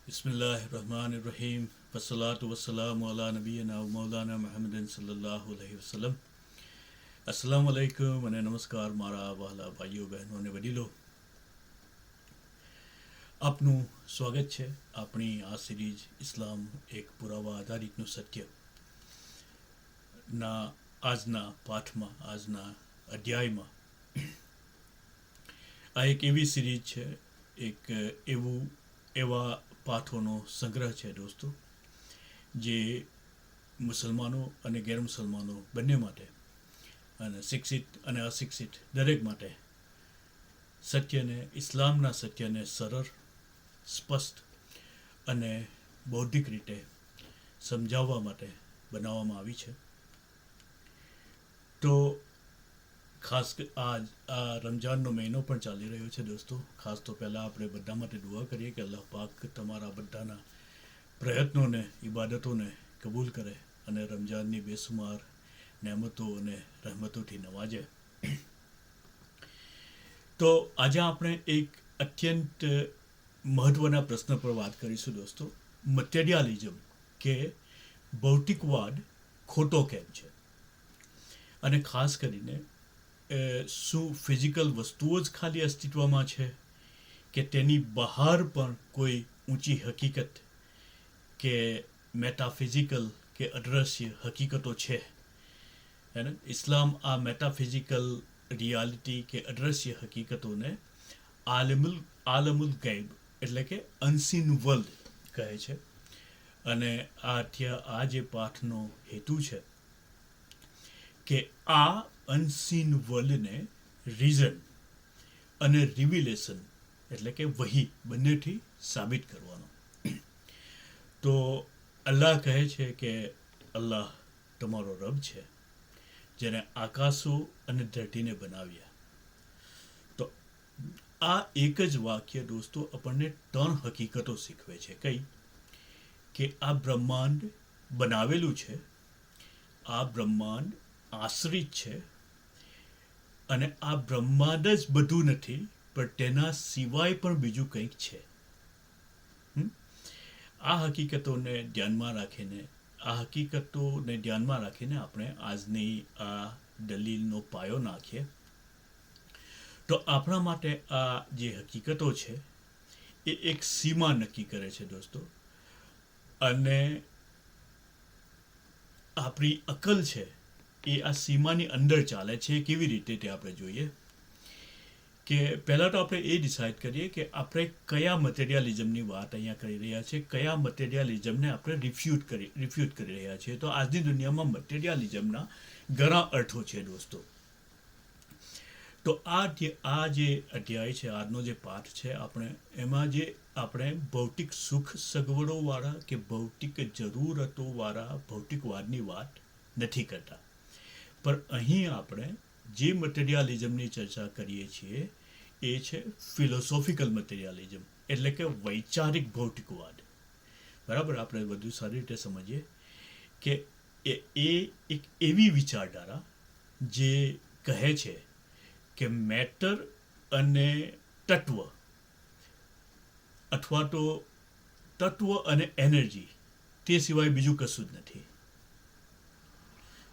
बिस्मिल्लाहिर्रहमानिर्रहीम वस्सलातु वस्सलामु अला नबीना व मौलाना मुहम्मदिन सल्लल्लाहु अलैहि वसल्लम. अस्सलामु अलैकुम અને નમસ્કાર મારા વહાલા ભાઈઓ બહેનો અને વડીલો. આપનું સ્વાગત છે આપણી આ સિરીઝ ઇસ્લામ એક પુરાવા આધારિતનું સત્ય ના આજના પાઠમાં, આજના અધ્યાયમાં. આ એક એવી સિરીઝ છે, એક એવા પાઠોનો સંગ્રહ છે દોસ્તો, જે મુસલમાનો અને ગેરમુસલમાનો બંને માટે, અને શિક્ષિત અને અશિક્ષિત દરેક માટે સત્યને, ઇસ્લામના સત્યને સરળ, સ્પષ્ટ અને બૌદ્ધિક રીતે સમજાવવા માટે બનાવવામાં આવી છે. તો ખાસ આ રમજાનનો મહિનો પણ ચાલી રહ્યો છે દોસ્તો. ખાસ તો પહેલાં આપણે બધા માટે દુઆ કરીએ કે અલ્લાહ પાક તમારા બધાના પ્રયત્નોને, ઇબાદતોને કબૂલ કરે અને રમજાનની બેસુમાર નહેમતો અને રહેમતોથી નવાજે. તો આજે આપણે એક અત્યંત મહત્ત્વના પ્રશ્ન પર વાત કરીશું દોસ્તો. મટીરિયાલિઝમ કે ભૌતિકવાદ ખોટો કેમ છે, અને ખાસ કરીને શું ફિઝિકલ વસ્તુઓ જ ખાલી અસ્તિત્વમાં છે કે તેની બહાર પણ કોઈ ઊંચી હકીકત કે મેટાફિઝિકલ કે અદ્રશ્ય હકીકતો છે. હે ને, ઇસ્લામ આ મેટાફિઝિકલ રિયાલિટી કે અદ્રશ્ય હકીકતોને આલમુલ ગૈબ એટલે કે અનસીન વર્લ્ડ કહે છે. અને આ જે પાઠનો હેતુ છે કે આ અનસીન વર્લ્ડને રીઝન અને રિવિલેશન એટલે કે વહી બંનેથી સાબિત કરવાનો. તો અલ્લાહ કહે છે કે અલ્લાહ તમારો રબ છે, જેને આકાશો અને ધરતીને બનાવ્યા. તો આ એક જ વાક્ય દોસ્તો આપણને 3 હકીકતો શીખવે છે. કઈ? કે આ બ્રહ્માંડ બનાવેલું છે, આ બ્રહ્માંડ આશ્રિત છે, અને આ બ્રહ્માંડ જ બધું નથી, પણ તેના સિવાય પણ બીજું કંઈક છે. આ હકીકતોને ધ્યાનમાં રાખીને આપણે આજની આ દલીલનો પાયો નાખીએ. તો આપણા માટે આ જે હકીકતો છે એ એક સીમા નક્કી કરે છે દોસ્તો. અને આપણી અકલ છે એ આ સીમાની અંદર ચાલે છે. કેવી રીતે તે આપણે જોઈએ. કે પહેલાં તો આપણે એ ડિસાઇડ કરીએ કે આપણે કયા મટીરિયાલિઝમની વાત અહીંયા કરી રહ્યા છીએ, કયા મટીરિયાલિઝમને આપણે રિફ્યુટ કરી રહ્યા છીએ. તો આજની દુનિયામાં મટીરિયાલિઝમના ઘણા અર્થો છે દોસ્તો. તો આ જે અધ્યાય છે, આજનો જે પાઠ છે, આપણે ભૌતિક સુખ સગવડોવાળા કે ભૌતિક જરૂરતોવાળા ભૌતિકવાદની વાત નથી કરતા. પણ અહીં આપણે જે મટીરિયાલિઝમની ચર્ચા કરીએ છીએ એ છે ફિલોસોફિકલ મટીરિયાલિઝમ, એટલે કે વૈચારિક ભૌતિકવાદ. બરાબર, આપણે વધુ સારી રીતે સમજીએ કે એ એક એવી વિચારધારા જે કહે છે કે મેટર અને તત્વ, અથવા તો તત્વ અને એનર્જી, તે સિવાય બીજું કશું જ નથી.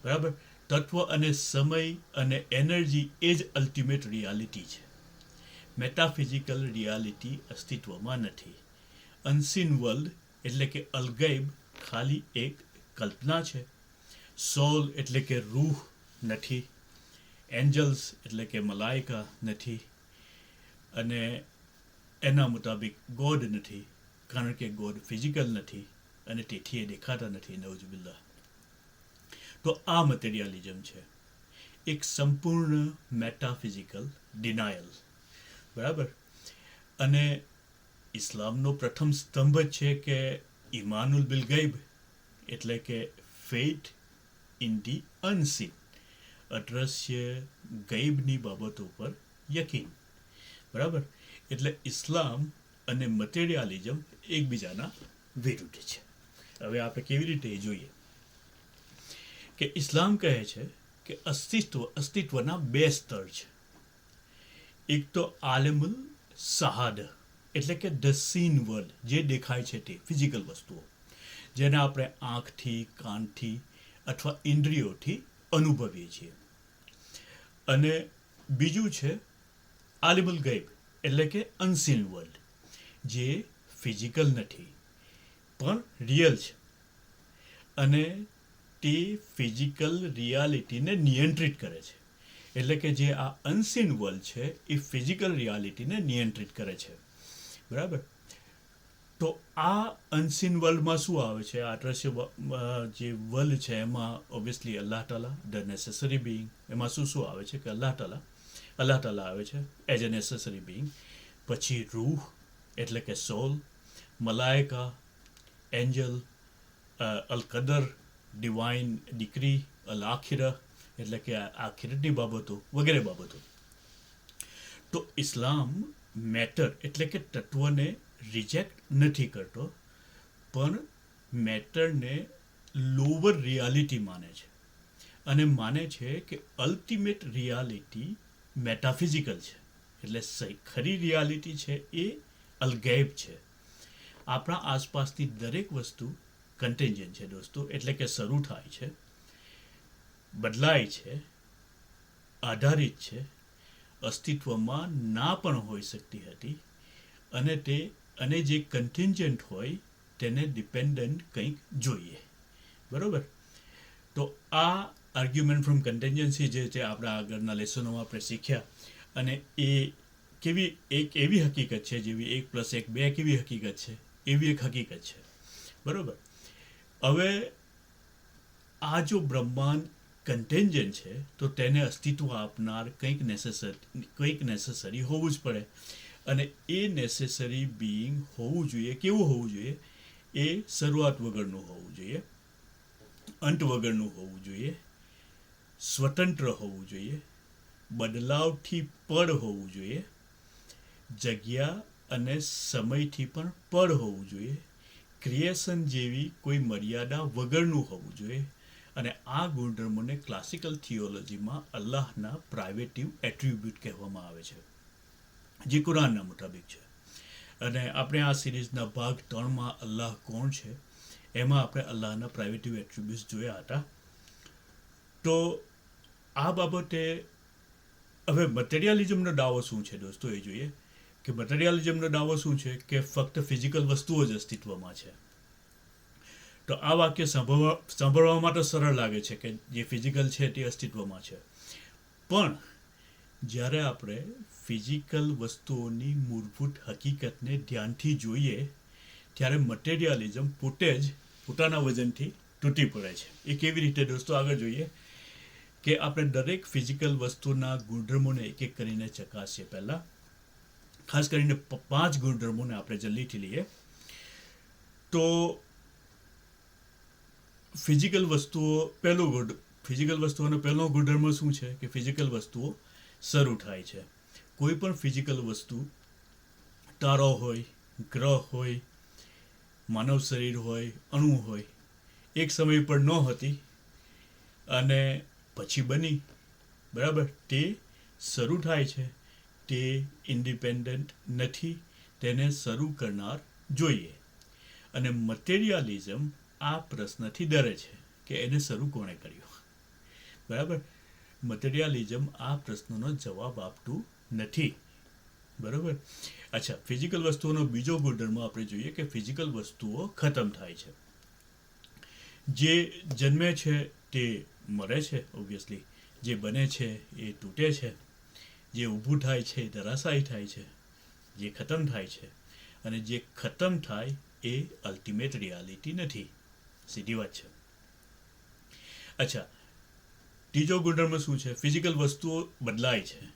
બરાબર, તત્વ અને સમય અને એનર્જી એ જ અલ્ટિમેટ રિયાલિટી છે. મેટાફિઝિકલ રિયાલિટી અસ્તિત્વમાં નથી. અનસીન વર્લ્ડ એટલે કે અલગૈબ ખાલી એક કલ્પના છે. સોલ એટલે કે રૂહ નથી. એન્જલ્સ એટલે કે મલાઈકા નથી. અને એના મુતાબિક ગોડ નથી, કારણ કે ગોડ ફિઝિકલ નથી અને તેથી એ દેખાતા નથી. નઉઝુબિલ્લાહ. તો આ મટીરિયાલિઝમ છે, એક સંપૂર્ણ મેટાફિઝિકલ ડિનાયલ. બરાબર. અને ઇસ્લામનો પ્રથમ સ્તંભ છે કે ઈમાનુલ બિલ ગૈબ, એટલે કે ફેથ ઇન ધી અનસીન, અદ્રશ્ય ગૈબની બાબતો પર યકીન. બરાબર. એટલે ઇસ્લામ અને મટીરિયાલિઝમ એકબીજાના વિરુદ્ધ છે. હવે આપણે કેવી રીતે એ જોઈએ કે ઇસ્લામ કહે છે કે અસ્તિત્વના 2 સ્તર છે. એક તો આલમુલ શહાદ, એટલે કે ધ સીન વર્લ્ડ, જે દેખાય છે તે ફિઝિકલ વસ્તુઓ, જેને આપણે આંખથી, કાનથી અથવા ઇન્દ્રિયોથી અનુભવીએ છીએ. અને બીજું છે આલિમુલ ગૈબ, એટલે કે અનસીન વર્લ્ડ, જે ફિઝિકલ નથી પણ રિયલ છે, અને તે ફિઝિકલ રિયાલિટીને નિયંત્રિત કરે છે. એટલે કે જે આ અનસીન વર્લ્ડ છે એ ફિઝિકલ રિયાલિટીને નિયંત્રિત કરે છે. બરાબર. તો આ અનસીન વર્લ્ડમાં શું આવે છે? આ દ્રશ્ય જે વર્લ્ડ છે એમાં ઓબ્વિયસલી અલ્લાહ તાલા, ધ નેસેસરી બિંગ, એમાં શું શું આવે છે કે અલ્લાહ તાલા આવે છે એઝ અ નેસેસરી બિંગ. પછી રૂહ એટલે કે સોલ, મલાયકા, એન્જલ, અલ કદર, ડિવાઇન ડિક્રી, અલ આખિરા એટલે કે આખિરતની બાબતો વગેરે બાબતો. તો ઇસ્લામ મેટર એટલે કે તત્વને રિજેક્ટ નથી કરતો, પણ મેટરને લોવર રિયાલિટી માને છે, અને માને છે કે અલ્ટિમેટ રિયાલિટી મેટાફિઝિકલ છે. એટલે ખરી રિયાલિટી છે એ અલગૈબ છે. આપણા આસપાસની દરેક વસ્તુ કન્ટેન્જન્ટ છે દોસ્તો, એટલે કે શરૂ થાય છે, બદલાય છે, આધારિત છે, અસ્તિત્વમાં ના પણ હોઈ શકતી હતી, અને જે કન્ટિન્જન્ટ હોય તેને ડિપેન્ડન્ટ કંઈક જોઈએ. બરાબર. તો આ આર્ગ્યુમેન્ટ ફ્રોમ કન્ટેન્જન્સી જે છે આપણા આગળના લેસનોમાં આપણે શીખ્યા, અને એ એક એવી હકીકત છે જેવી 1+1=2 કેવી હકીકત છે એવી એક હકીકત છે. બરાબર. હવે આ જો બ્રહ્માંડ કન્ટેન્જન્ટ છે તો તેને અસ્તિત્વ આપનાર કંઈક નેસેસરી હોવું જ પડે, અને એ નેસેસરી બિંગ હોવું જોઈએ. કેવું હોવું જોઈએ? એ શરૂઆત વગરનું હોવું જોઈએ, અંત વગરનું હોવું જોઈએ, સ્વતંત્ર હોવું જોઈએ, બદલાવથી પર હોવું જોઈએ, જગ્યા અને સમયથી પણ પર હોવું જોઈએ, ક્રિએશન જેવી કોઈ મર્યાદા વગરનું હોવું જોઈએ. અને આ ગુણધર્મોને ક્લાસિકલ થિયોલોજીમાં અલ્લાહના પ્રાઇવેટિવ એટ્રીબ્યુટ કહેવામાં આવે છે, જે કુરાનના મુતાબિક છે. અને આપણે આ સિરીઝના ભાગ 3માં અલ્લાહ કોણ છે એમાં આપણે અલ્લાહના પ્રાઇવેટિવ એટ્રીબ્યુટ્સ જોયા હતા. તો આ બાબતે હવે મટીરિયાલિઝમનો દાવો શું છે દોસ્તો એ જોઈએ. કે મટીરિયાલિઝમનો દાવો શું છે? કે ફક્ત ફિઝિકલ વસ્તુઓ જ અસ્તિત્વમાં છે. તો આ વાક્ય સાંભળવામાં તો સરળ લાગે છે કે જે ફિઝિકલ છે તે અસ્તિત્વમાં છે, પણ જ્યારે આપણે ફિઝિકલ વસ્તુઓની મૂળભૂત હકીકતને ધ્યાનથી જોઈએ ત્યારે મટીરિયાલિઝમ પોતે જ પોતાના વજનથી તૂટી પડે છે. એ કેવી રીતે દોસ્તો? આગળ જોઈએ કે આપણે દરેક ફિઝિકલ વસ્તુના ગુણધર્મોને એક એક કરીને ચકાસીએ. પહેલાં ખાસ કરીને 5 ગુણધર્મોને આપણે જલ્દીથી લઈએ. તો ફિઝિકલ વસ્તુઓનો પહેલો ગુણધર્મ શું છે? કે ફિઝિકલ વસ્તુઓ શરૂ થાય છે. કોઈ પણ ફિઝિકલ વસ્તુ, તારો હોય, ગ્રહ હોય, માનવ શરીર હોય, અણુ હોય, એક સમય પર નહોતી અને પછી બની. બરાબર. તે શરૂ થાય છે, તે ઇન્ડિપેન્ડન્ટ નથી, તેને શરૂ કરનાર જોઈએ. અને મટીરિયાલિઝમ આ પ્રશ્નથી ડરે છે કે એને શરૂ કોણે કર્યો. બરાબર. મટીરિયાલિઝમ આ પ્રશ્નનો જવાબ આપતું નથી. બરાબર. અચ્છા, ફિઝિકલ વસ્તુઓનો બીજો ગુણધર્મ આપણે જોઈએ કે ફિઝિકલ વસ્તુઓ ખતમ થાય છે. જે જન્મે છે તે મરે છે, ઓબ્વિયસલી. જે બને છે એ તૂટે છે. જે ઊભું થાય છે એ ધરાશાયી થાય છે. જે ખતમ થાય છે, અને જે ખતમ થાય એ અલ્ટિમેટ રિયાલિટી નથી. સીધી વાત છે. અચ્છા, ત્રીજો ગુણધર્મ શું છે? ફિઝિકલ વસ્તુઓ બદલાય છે,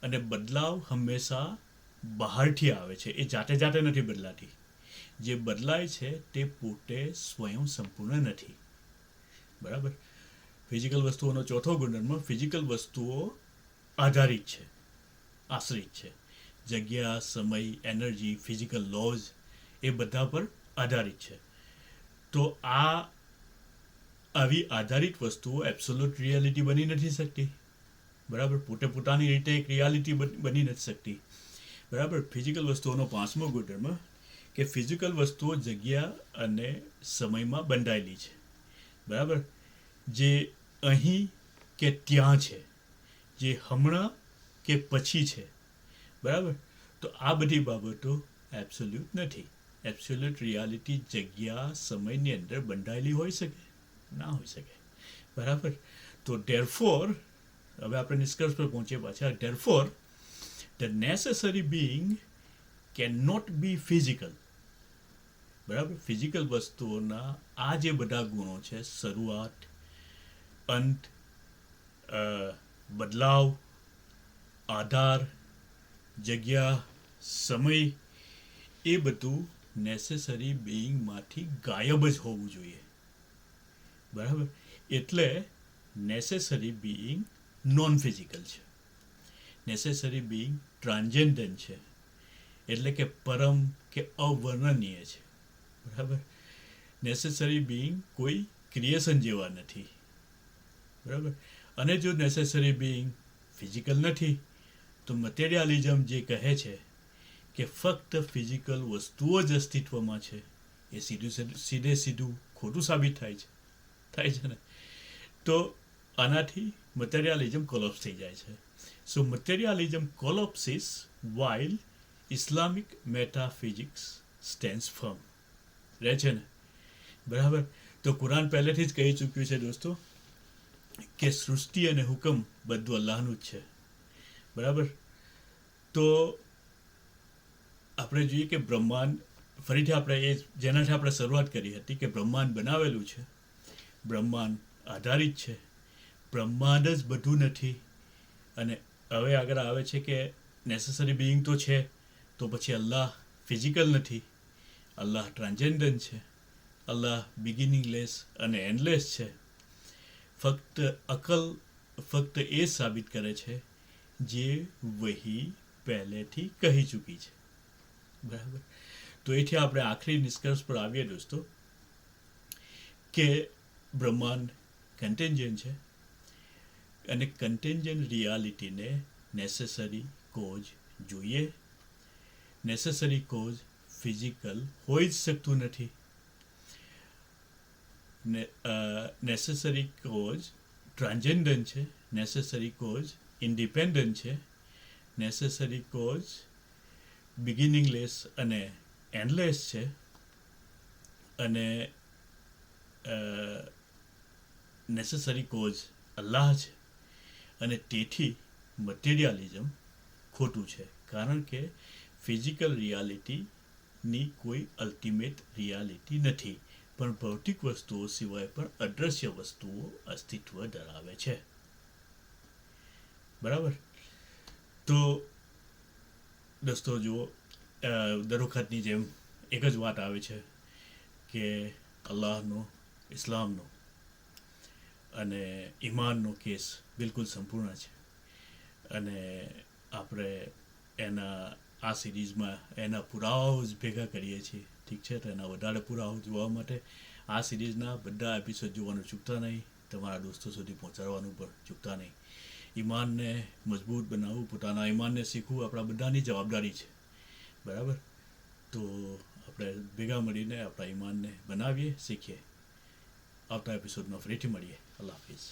અને બદલાવ હંમેશા બહારથી આવે છે. એ જાતે નથી બદલાતી. જે બદલાય છે તે પોતે સ્વયં સંપૂર્ણ નથી. બરાબર. ફિઝિકલ વસ્તુઓનો ચોથો ગુણધર્મ, ફિઝિકલ વસ્તુઓ આધારિત છે, આશ્રિત છે. જગ્યા, સમય, એનર્જી, ફિઝિકલ લોઝ એ બધા પર આધારિત છે. તો આવી આધારિત વસ્તુઓ એબ્સોલ્યુટ રિયાલિટી બની નથી શકતી. બરાબર. પોતાની રીતે એક રિયાલિટી બની નથી શકતી. બરાબર. ફિઝિકલ વસ્તુઓનો 5મો ગુણધર્મ કે ફિઝિકલ વસ્તુઓ જગ્યા અને સમયમાં બંધાયેલી છે. બરાબર. જે અહીં કે ત્યાં છે, જે હમણાં કે પછી છે. બરાબર. તો આ બધી બાબતો એબ્સોલ્યુટ નથી. એબ્સોલ્યુટ રિયાલિટી જગ્યા સમયની અંદર બંધાયેલી હોઈ શકે? ના હોઈ શકે. બરાબર. તો ધેરફોર, હવે આપણે નિષ્કર્ષ પર પહોંચીએ પાછા. Therefore the necessary being cannot be physical. બરાબર. ફિઝિકલ વસ્તુઓના આ જે બધા ગુણો છે, શરૂઆત, અંત, બદલાવ, આધાર, જગ્યા, સમય, એ બધું નેસેસરી બિઈંગમાંથી ગાયબ જ હોવું જોઈએ. બરાબર. એટલે નેસેસરી બિઈંગ નોન ફિઝિકલ છે. નેસેસરી બિઈંગ ટ્રાન્સેન્ડન્ટ છે, એટલે કે પરમ કે અવર્ણનીય છે. બરાબર. નેસેસરી બિઈંગ કોઈ ક્રિએશન જેવા નથી. બરાબર. અને જો નેસેસરી બિઈંગ ફિઝિકલ નથી, તો મટીરિયાલિઝમ જે કહે છે કે ફક્ત ફિઝિકલ વસ્તુઓ જ અસ્તિત્વમાં છે, એ સીધું ખોટું સાબિત થાય છે ને. તો આનાથી મટીરિયાલિઝમ કોલેપ્સ થઈ જાય છે. So materialism collapses while Islamic metaphysics stands firm. રહે છે ને. બરાબર. તો કુરાન પહેલેથી જ કહી ચૂક્યું છે દોસ્તો કે સૃષ્ટિ અને હુકમ બધું અલ્લાહનું જ છે. બરાબર. તો આપણે જોઈએ કે બ્રહ્માંડ, ફરીથી આપણે એ જેનાથી આપણે શરૂઆત કરી હતી કે બ્રહ્માંડ બનાવેલું છે, બ્રહ્માંડ આધારિત છે, બ્રહ્માંડ જ બધું નથી. અને હવે આગળ આવે છે કે નેસેસરી બિઈંગ તો છે, તો પછી અલ્લાહ ફિઝિકલ નથી, અલ્લાહ ટ્રાન્સેન્ડન્ટ છે, અલ્લાહ બિગિનિંગલેસ અને એન્ડલેસ છે. અકલ ફક્ત એ સાબિત કરે છે જે વહી પહેલેથી કહી ચૂકી છે. બરાબર. તો એથી આપણે આખરી નિષ્કર્ષ પર આવીએ દોસ્તો કે બ્રહ્માંડ કન્ટેન્જન્ટ છે, અને કન્ટેન્જન્ટ રિયાલિટીને નેસેસરી કોઝ જોઈએ. નેસેસરી કોઝ ફિઝિકલ હોઈ જ શકતું નથી. નેસેસરી કોઝ ટ્રાન્સેન્ડન્ટ છે, નેસેસરી કોઝ ઇન્ડિપેન્ડન્ટ છે, નેસેસરી કોઝ બિગિનિંગલેસ અને એન્ડલેસ છે, અને નેસેસરી કોઝ અલ્લાહ છે. અને તેથી મટીરિયાલિઝમ ખોટું છે, કારણ કે ફિઝિકલ રિયાલિટીની કોઈ અલ્ટિમેટ રિયાલિટી નથી, પણ ભૌતિક વસ્તુઓ સિવાય પણ અદૃશ્ય વસ્તુઓ અસ્તિત્વ ધરાવે છે. બરાબર. તો દોસ્તો જુઓ, દર વખતની જેમ એક જ વાત આવે છે કે અલ્લાહનો, ઇસ્લામનો અને ઈમાનનો કેસ બિલકુલ સંપૂર્ણ છે. અને આપણે આ સિરીઝમાં એના પુરાવાઓ જ ભેગા કરીએ છીએ. ઠીક છે. તો એના વધારે પુરાવાઓ જોવા માટે આ સિરીઝના બધા એપિસોડ જોવાનું ચૂકતા નહીં. તમારા દોસ્તો સુધી પહોંચાડવાનું પણ ચૂકતા નહીં. ઈમાનને મજબૂત બનાવવું, પોતાના ઈમાનને શીખવું આપણા બધાની જવાબદારી છે. બરાબર. તો આપણે ભેગા મળીને આપણા ઈમાનને બનાવીએ, શીખીએ. આવતા એપિસોડમાં ફરીથી મળીએ. અલ્લાહ હાફિઝ.